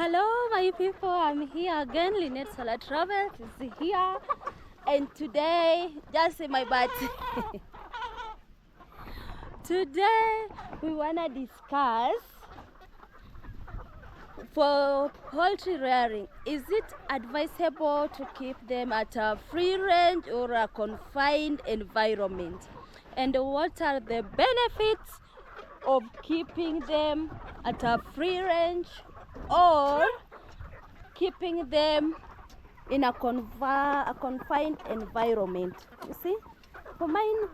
Hello my people, I'm here again. Lynette Solar Travels is here, and today, just in my butt. Today we wanna discuss for poultry rearing. Is it advisable to keep them at a free range or a confined environment? And what are the benefits of keeping them at a free range or keeping them in a confined environment? You see, for mine,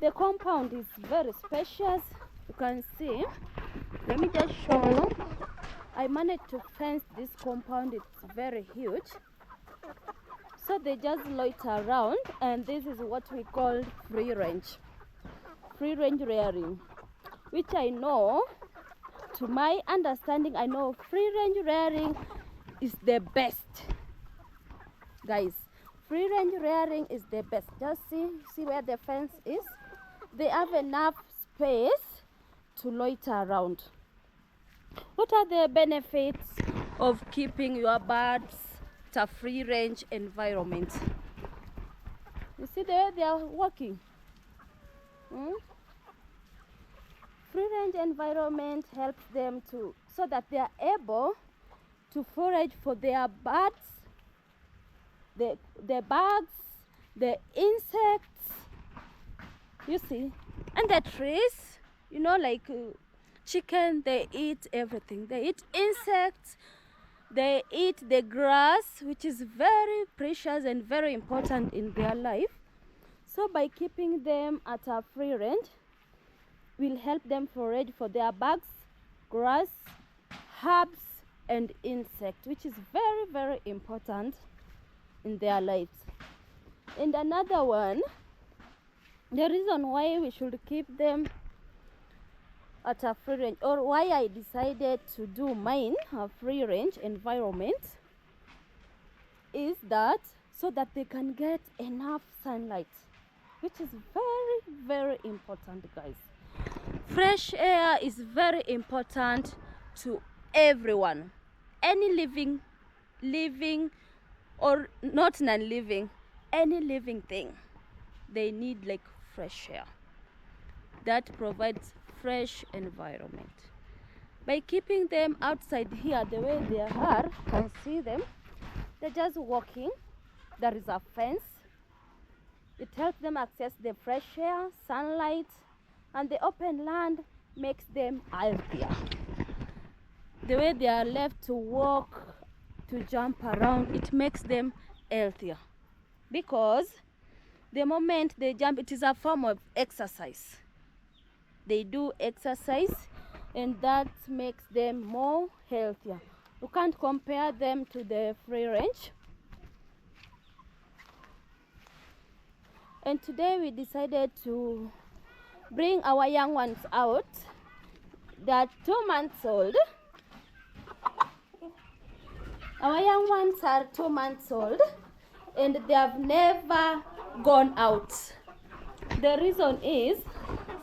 the compound is very spacious. You can see. Let me just show you. I managed to fence this compound. It's very huge. So they just loiter around, and this is what we call free range rearing, which I know, to my understanding, I know free range rearing is the best, guys. Free range rearing is the best. Just see where the fence is. They have enough space to loiter around. What are the benefits of keeping your birds at a free range environment? You see there, they are walking. Free range environment helps them so that they are able to forage for their birds, the bugs, the insects, you see, and the trees, like chicken, they eat everything. They eat insects, they eat the grass, which is very precious and very important in their life. So by keeping them at a free range, will help them forage for their bugs, grass, herbs, and insects, which is very, very important in their lives. And another one, the reason why we should keep them at a free range, or why I decided to do mine a free range environment, is that so that they can get enough sunlight, which is very, very important, guys. Fresh air is very important to everyone. Any living or not non-living, any living thing, they need like fresh air that provides fresh environment. By keeping them outside here the way they are, you can see them, they're just walking. There is a fence. It helps them access the fresh air, sunlight, and the open land makes them healthier. The way they are left to walk, to jump around, it makes them healthier, because the moment they jump, it is a form of exercise. They do exercise, and that makes them more healthier. You can't compare them to the free range. And today we decided to bring our young ones out. They are 2 months old. Our young ones are 2 months old, and they have never gone out. The reason is,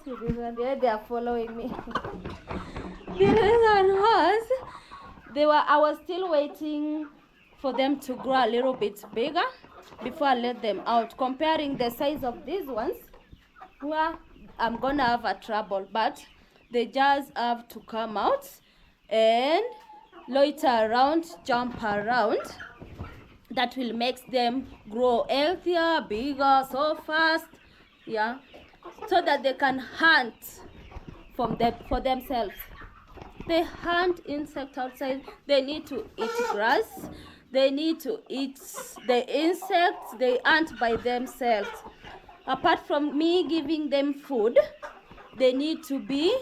they are following me. The reason was, I was still waiting for them to grow a little bit bigger before I let them out. Comparing the size of these ones, well, I'm gonna have a trouble, but they just have to come out and loiter around, jump around. That will make them grow healthier, bigger, so fast, yeah, so that they can hunt for themselves. They hunt insects outside. They need to eat grass. They need to eat the insects. They hunt by themselves. Apart from me giving them food, they need to be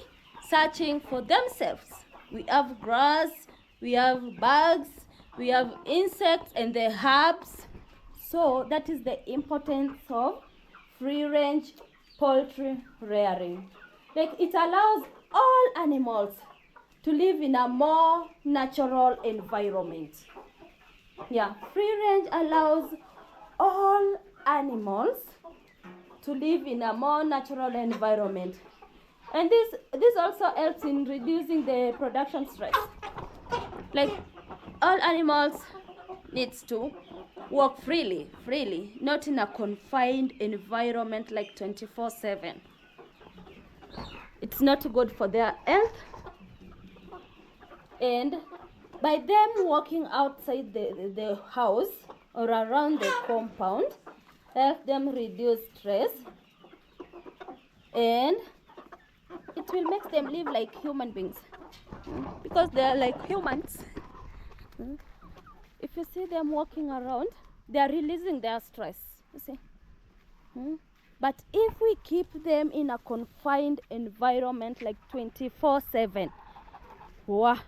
searching for themselves. We have grass, we have bugs, we have insects and the herbs. So that is the importance of free range poultry rearing. Like, it allows all animals to live in a more natural environment. Yeah, free range allows all animals to live in a more natural environment. And this also helps in reducing the production stress. Like, all animals needs to walk freely, not in a confined environment like 24/7. It's not good for their health. And by them walking outside the house or around the compound, help them reduce stress, and it will make them live like human beings, because they are like humans. If you see them walking around, they are releasing their stress, you see. But if we keep them in a confined environment like 24/7, wow,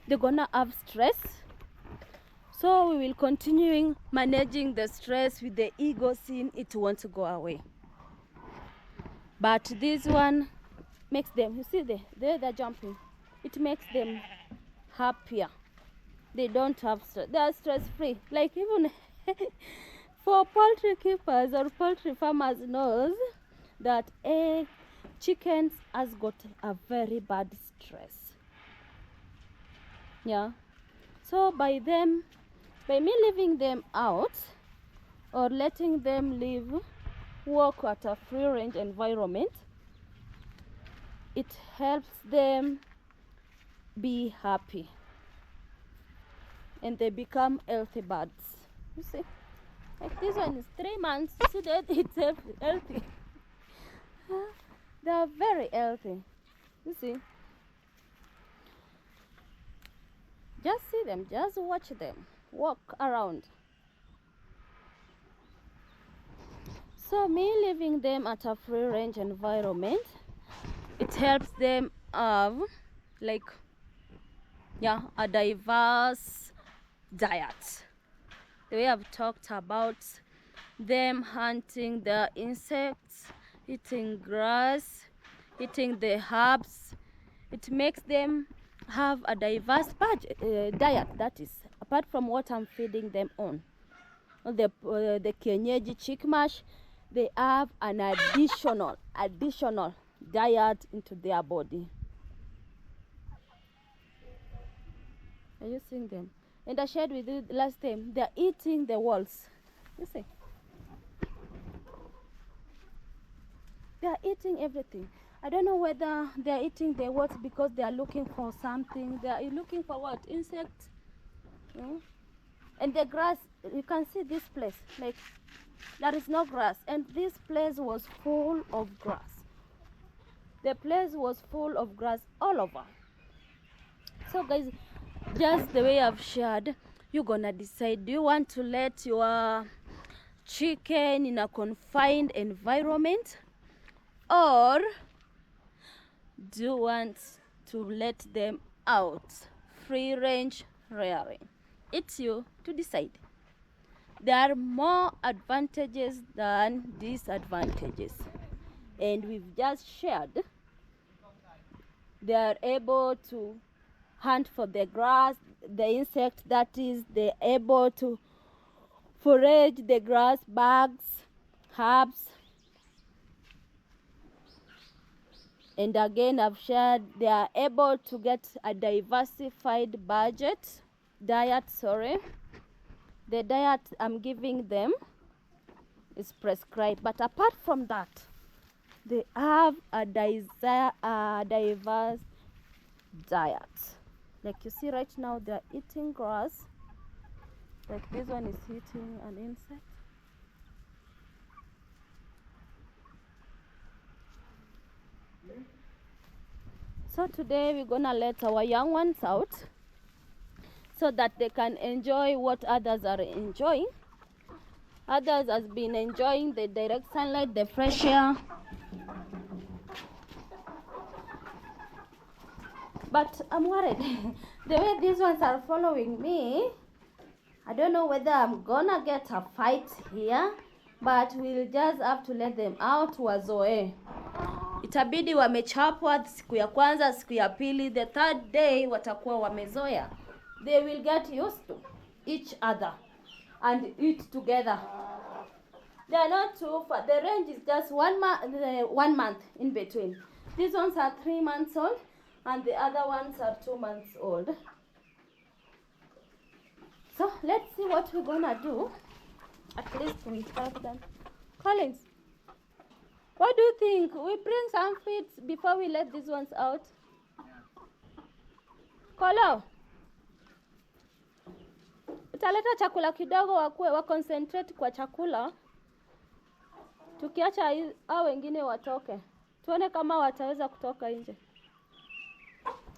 they're gonna have stress. So we will continue managing the stress with the ego sin. It won't go away. But this one makes them, you see, they're jumping. It makes them happier. They don't have stress. They are stress free. Like even for poultry keepers or poultry farmers knows that chickens has got a very bad stress. Yeah. So by me leaving them out or letting them walk at a free range environment, it helps them be happy and they become healthy birds. You see, like this one is 3 months. You see that it's healthy. They are very healthy. You see, just see them, just watch them walk around. So me leaving them at a free range environment, it helps them have a diverse diet. The way I've talked about them hunting the insects, eating grass, eating the herbs, it makes them have a diverse diet, that is, apart from what I'm feeding them on. The kienyeji chick mash, they have an additional diet into their body. Are you seeing them? And I shared with you last time, they're eating the walls. You see? They're eating everything. I don't know whether they're eating the what because they are looking for something. They are looking for what? Insects? And the grass, you can see this place, like there is no grass, and this place was full of grass. The place was full of grass all over. So guys, just the way I've shared, you're gonna decide, do you want to let your chicken in a confined environment, or do you want to let them out free range rearing? It's you to decide. There are more advantages than disadvantages, and we've just shared. They are able to hunt for the grass, the insect, that is, they're able to forage the grass, bugs, herbs. And again, I've shared they are able to get a diversified diet. The diet I'm giving them is prescribed, but apart from that, they have a diverse diet. Like you see right now, they're eating grass. Like this one is eating an insect. So today we're gonna let our young ones out so that they can enjoy what others are enjoying. Others has been enjoying the direct sunlight, the fresh air. But I'm worried. The way these ones are following me, I don't know whether I'm gonna get a fight here, but we'll just have to let them out wazoe. Itabidi wamechapwa siku ya kwanza, siku ya pili, the third day watakuwa wamezoea. They will get used to each other and eat together. They are not too far. The range is just 1 month in between. These ones are 3 months old and the other ones are 2 months old. So let's see what we're gonna do. At least we have done. Collins, what do you think? We bring some feeds before we let these ones out? Kolo, utaleta chakula kidogo wa concentrate kwa chakula. Tukiacha hao wengine watoke. Tuone kama wataweza kutoka nje.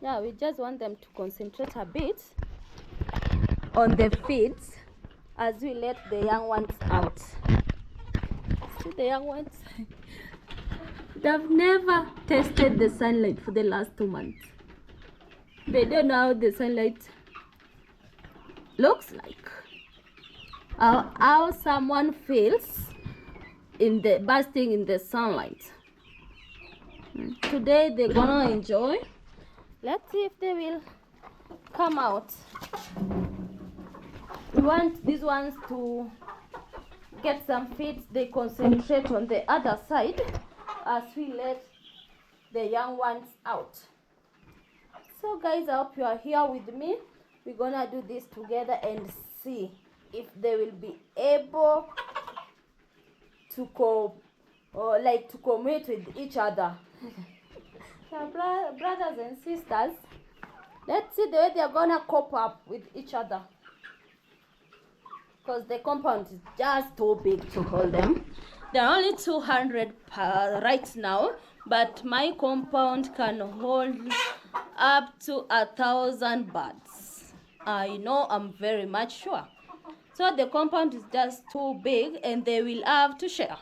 Yeah, we just want them to concentrate a bit on the feeds as we let the young ones out. See the young ones? They've never tested the sunlight for the last 2 months. They don't know how the sunlight looks like. How someone feels in the basking in the sunlight. Today they're gonna enjoy. Let's see if they will come out. We want these ones to get some feeds. They concentrate on the other side as we let the young ones out. So guys, I hope you are here with me. We're gonna do this together and see if they will be able to to commute with each other. Brothers and sisters, let's see the way they're gonna cope up with each other, because the compound is just too big to hold them. There are only 200 right now, but my compound can hold up to 1,000 birds. I know, I'm very much sure. So the compound is just too big and they will have to share.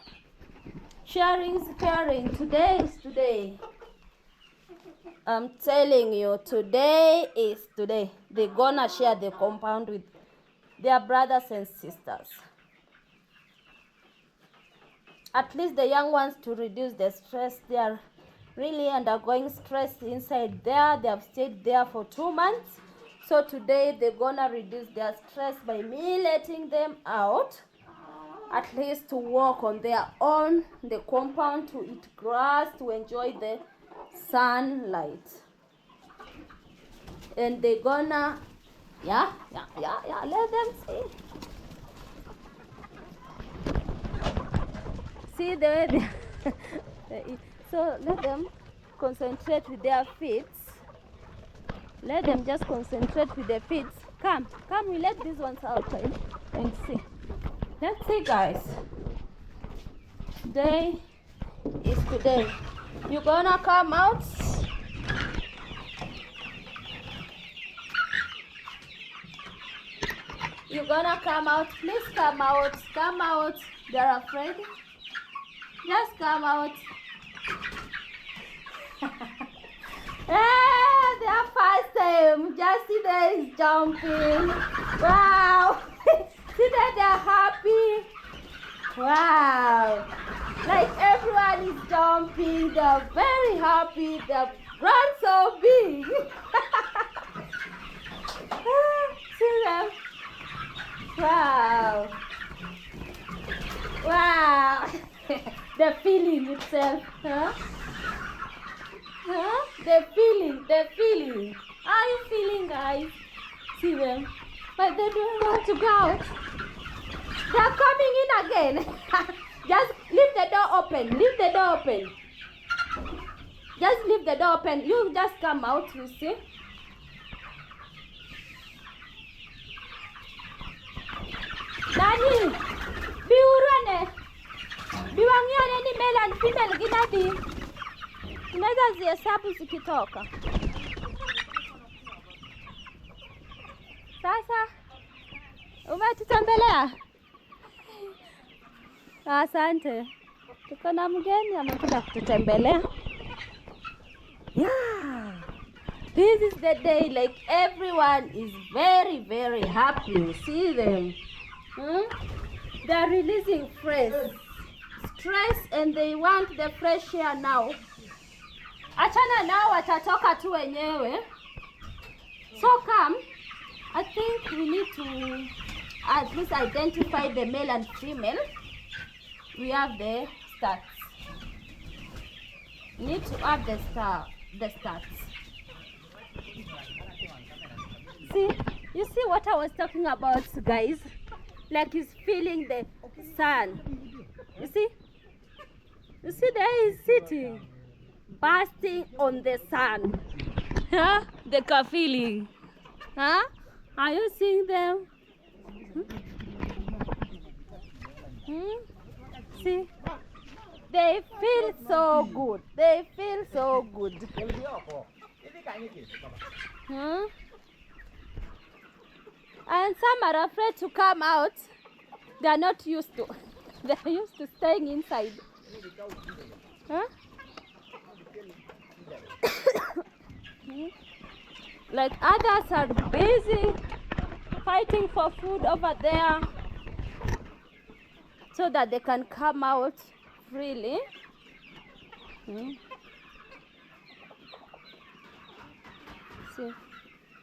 Sharing is caring. Today is today. I'm telling you, today is today. They're gonna share the compound with their brothers and sisters. At least the young ones, to reduce the stress. They are really undergoing stress inside there. They have stayed there for 2 months. So today they're gonna reduce their stress by me letting them out, at least to walk on their own, the compound, to eat grass, to enjoy the sunlight. And they're gonna, let them see. See the way they so let them concentrate with their feet. Let them just concentrate with their feet. Come, we let these ones outside and see. Let's see, guys. Today is today. You're gonna come out. You're gonna come out. Please come out. Come out. They're afraid. Just come out. Their first time. Just see there is jumping. Wow. See that they're happy. Wow. Like everyone is jumping. They're very happy. They've grown so big. See them. Wow. Wow. The feeling itself, huh? The feeling. How are you feeling, guys? See them. But they don't want to go out. They're coming in again. Just leave the door open. Leave the door open. Just leave the door open. You just come out, you see. Nani? Biurane. Biwangiane ni male and female ginadi. Unaweza zihesabu zikitoka. Sasa umetutembelea? Asante. Tuko na mgeni amekuja kututembelea. Yeah. This is the day, like everyone is very, very happy. See them. They're releasing stress and they want the fresh air now. Achana nao, watatoka tu wenyewe. So come, I think we need to at least identify the male and female. We have the stats. We need to add the stats. See, You see what I was talking about, guys? Like he's feeling the sun. You see? You see there he's sitting, basking on the sun. Huh? The car feeling. Huh? Are you seeing them? See? They feel so good. They feel so good. And some are afraid to come out. They are not used to. They are used to staying inside. Huh? Like others are busy fighting for food over there so that they can come out freely. See,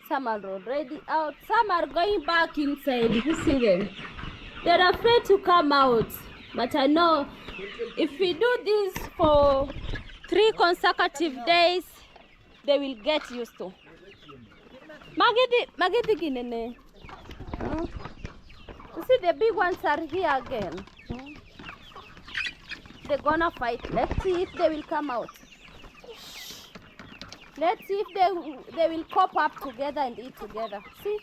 some are already out, some are going back inside. You see them? They're afraid to come out. But I know if we do this for 3 consecutive days, they will get used to. Magedi ginene. You see the big ones are here again. They're gonna fight. Let's see if they will come out. Let's see if they will cop up together and eat together. See?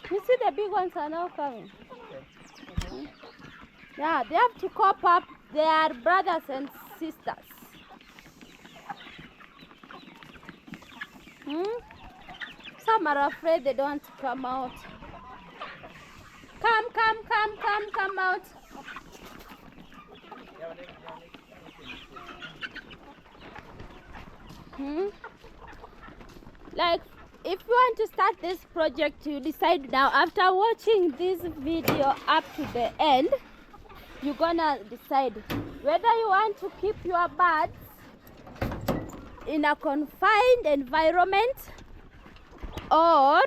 You see the big ones are now coming. Yeah, they have to cop up. They are brothers and sisters. Some are afraid they don't want to come out. Come out. Like, if you want to start this project, you decide now. After watching this video up to the end, you're gonna decide whether you want to keep your birds in a confined environment or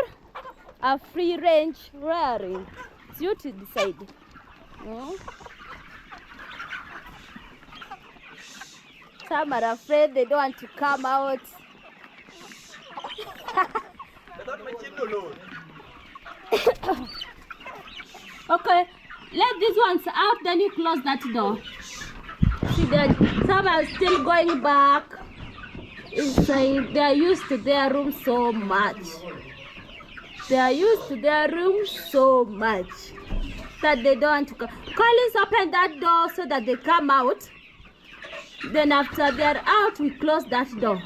a free range rearing. It's you to decide. Some are afraid, they don't want to come out. Okay, let these ones out, then you close that door. See that some are still going back inside. They are used to their room so much. They are used to their room so much that they don't want to come. Collins, open that door so that they come out. Then after they're out, we close that door.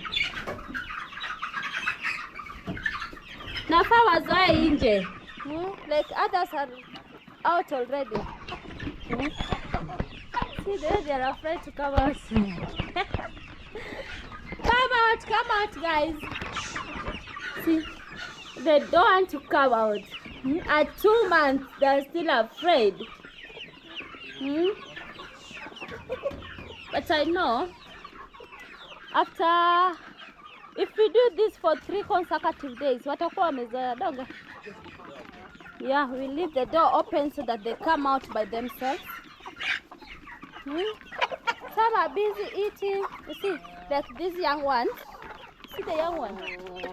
Nafa wazoe inje. Like others are out already. See, they're afraid to come out. Come out, guys. See, they don't want to come out. At 2 months, they're still afraid. But I know, after, if we do this for 3 consecutive days, watakuwa wamezoea donga. Yeah, we leave the door open so that they come out by themselves. Some are busy eating. You see, like this young one. See the young one?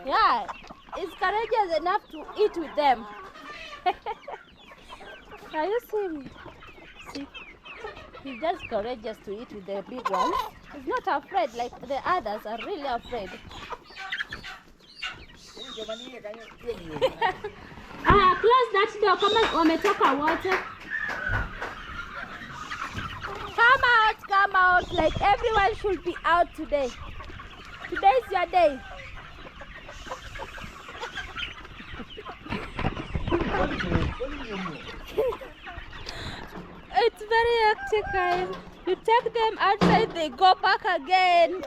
Yeah, it's courageous enough to eat with them. Are you seeing me? See, he's just courageous to eat with the big ones. He's not afraid like the others are really afraid. Close that door. Wametoka wote. Come out. Like everyone should be out today. Today is your day. It's very hectic, guys. You take them outside, they go back again.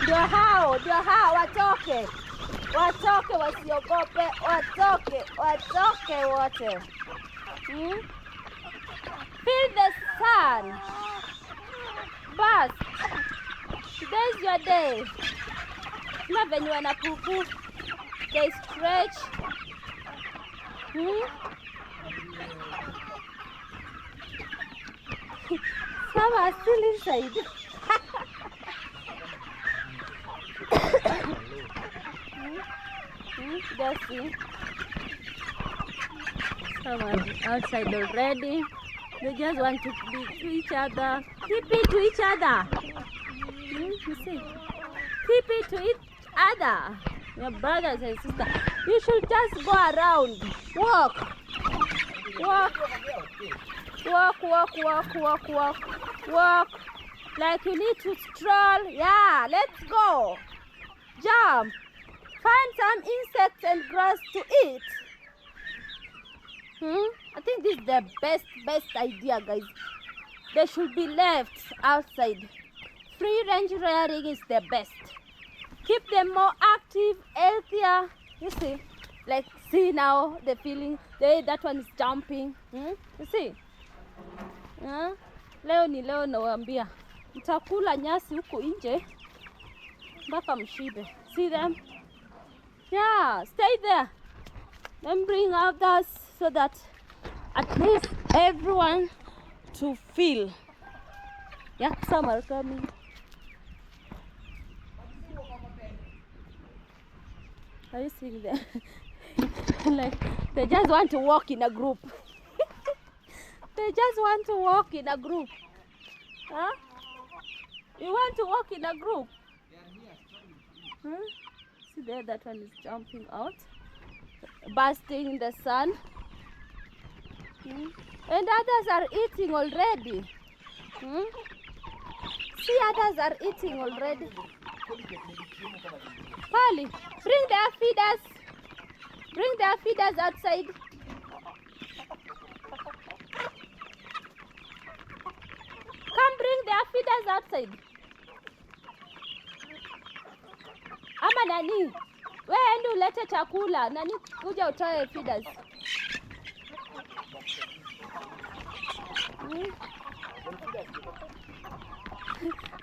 Ndio hao watoke wasiogope, watoke wote. Feel the sun. But today's your day. Na venye wanapupu, they stretch. Some are still inside. Just see. Some are outside already. They just want to be to each other. Keep it to each other. You see? Keep it to each other. Your brothers and sisters. You should just go around. Walk. Walk. Walk, walk, walk, walk, walk. Walk. Like you need to stroll. Yeah, let's go. Jump. Find some insects and grass to eat. I think this is the best idea, guys. They should be left outside. Free range rearing is the best. Keep them more active, healthier. You see, like see now the feeling. That one is jumping. You see. Leo ni leo nawaambia. Mtakula nyasi huko nje mpaka mshibe. See them? Yeah, stay there. Then bring others so that at least everyone to feel. Yeah, some are coming. Are you seeing them? Like they just want to walk in a group. They just want to walk in a group. Huh? You want to walk in a group? See there, that one is jumping out, basking in the sun. And others are eating already. See, others are eating already. Polly, bring their feeders. Bring their feeders outside. Come bring their feeders outside. Ama nani? Wewe ndio ulete chakula. Nani kuja utoe feeders.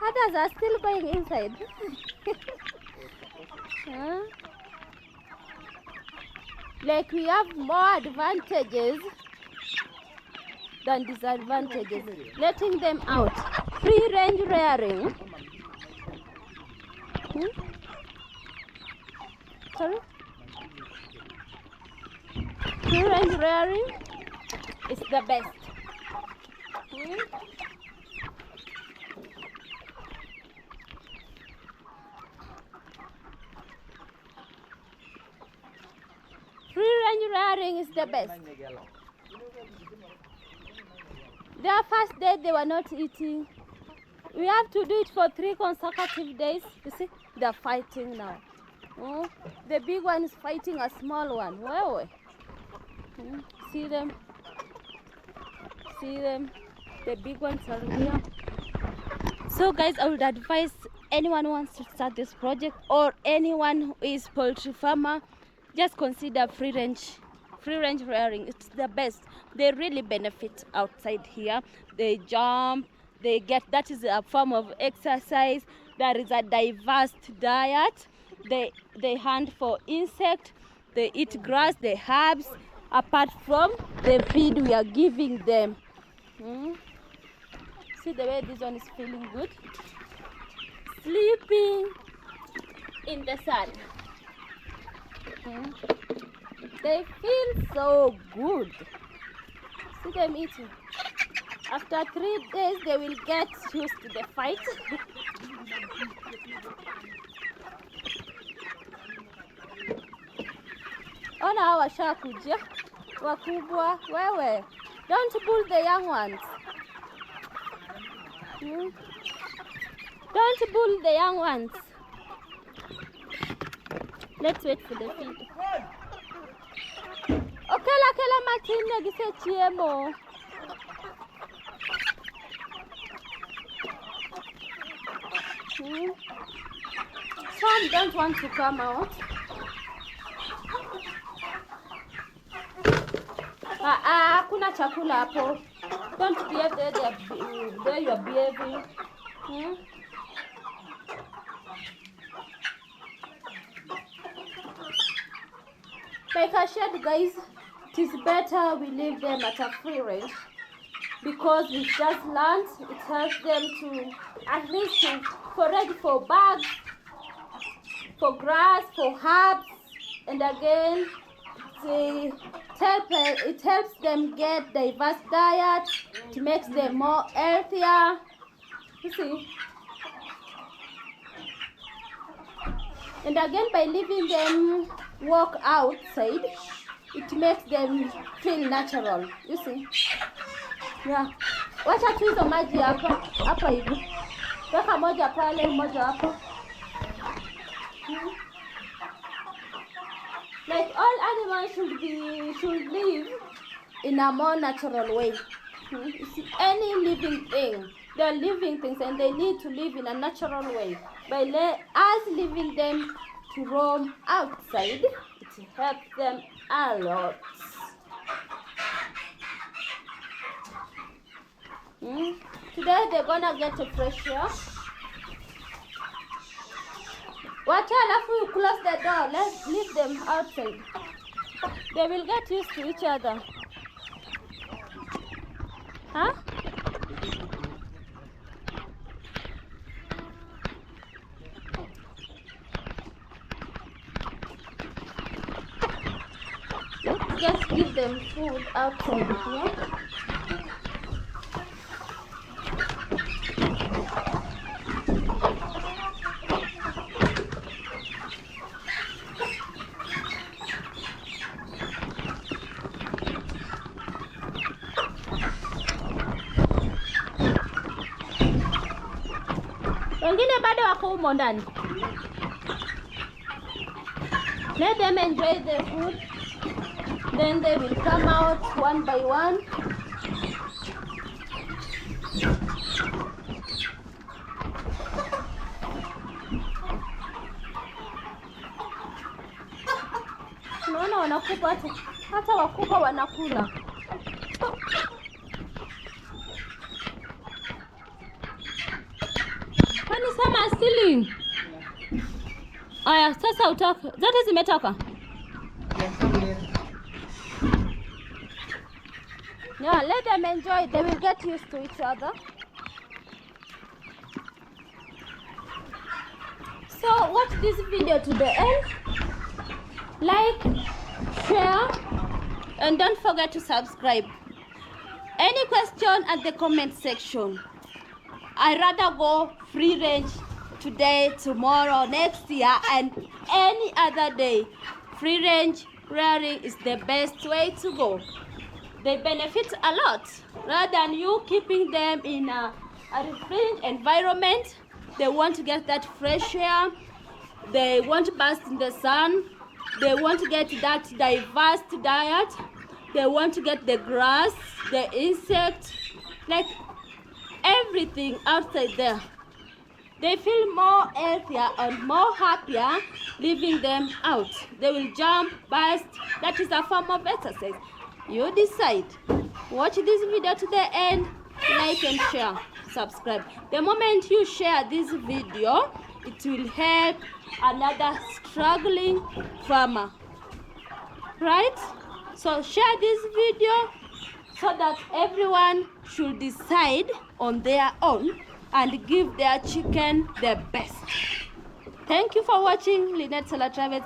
Others are still going inside. Like we have more advantages than disadvantages. Letting them out. Free range rearing. Sorry? Free range rearing is the best. Free range rearing is the best. Their first day they were not eating. We have to do it for 3 consecutive days. You see, they're fighting now. The big one is fighting a small one. Where? See them? See them? The big ones are here. So guys, I would advise anyone who wants to start this project or anyone who is poultry farmer, just consider free range rearing. It's the best. They really benefit outside here. They jump, they get, that is a form of exercise. There is a diverse diet. They hunt for insects, they eat grass, the herbs, apart from the feed we are giving them. See the way this one is feeling good? Sleeping in the sun. They feel so good. See them eating. After 3 days, they will get used to the fight. Ona hawa washakuja wakubwa. Wewe, don't pull the young ones. Don't pull the young ones. Let's wait for the feed. Okela matine gise chiemo. Some don't want to come out. Kuna chakula hapo. Don't behave there you are behaving. Like I said, guys, it is better we leave them at a free range because we just learned it helps them to at least to forage for bugs, for grass, for herbs, and again it helps them get diverse diet. It makes them more healthier. You see. And again, by leaving them walk outside, it makes them feel natural. You see. Yeah. Wacha tu hizo maji hapa hivi. Weka moja pale, moja hapo. Like all animals should live in a more natural way. You see, any living thing, they're living things and they need to live in a natural way. By us leaving them to roam outside, it helps them a lot. Today they're gonna get a fresh air. Wacha alafu you close the door. Let's leave them outside. They will get used to each other. Huh? Let's just give them food outside here. Wengine bado wako humo ndani. Let them enjoy the food. Then they will come out one by one. Unaona wanakupa hata wakubwa wanakula. Kwani sama stealing? Aya, sasa utoka. Zote zimetoka. Yeah, let them enjoy. They will get used to each other. So watch this video to the end. Like, share, and don't forget to subscribe. Any question at the comment section. I rather go free range today, tomorrow, next year, and any other day. Free range rearing is the best way to go. They benefit a lot rather than you keeping them in a restrained environment. They want to get that fresh air. They want to bask in the sun. They want to get that diverse diet. They want to get the grass, the insect, like everything outside there. They feel more healthier and more happier leaving them out. They will jump, burst. That is a form of exercise. You decide. Watch this video to the end, like and share, subscribe. The moment you share this video, it will help another struggling farmer, right? So share this video so that everyone should decide on their own and give their chicken the best. Thank you for watching Lynette Solar Travels.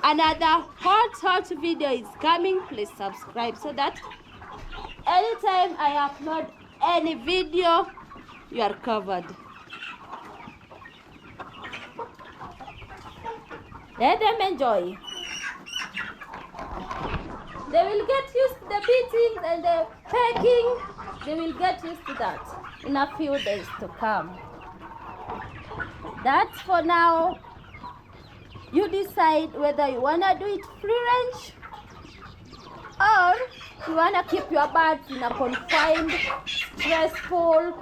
Another hot video is coming. Please subscribe so that anytime I upload any video, you are covered. Let them enjoy. They will get used to the beatings and the pecking. They will get used to that in a few days to come. That's for now. You decide whether you want to do it free range or you want to keep your birds in a confined, stressful,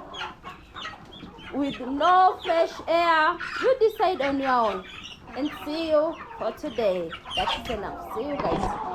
with no fresh air. You decide on your own. And see you for today. That's enough. See you guys.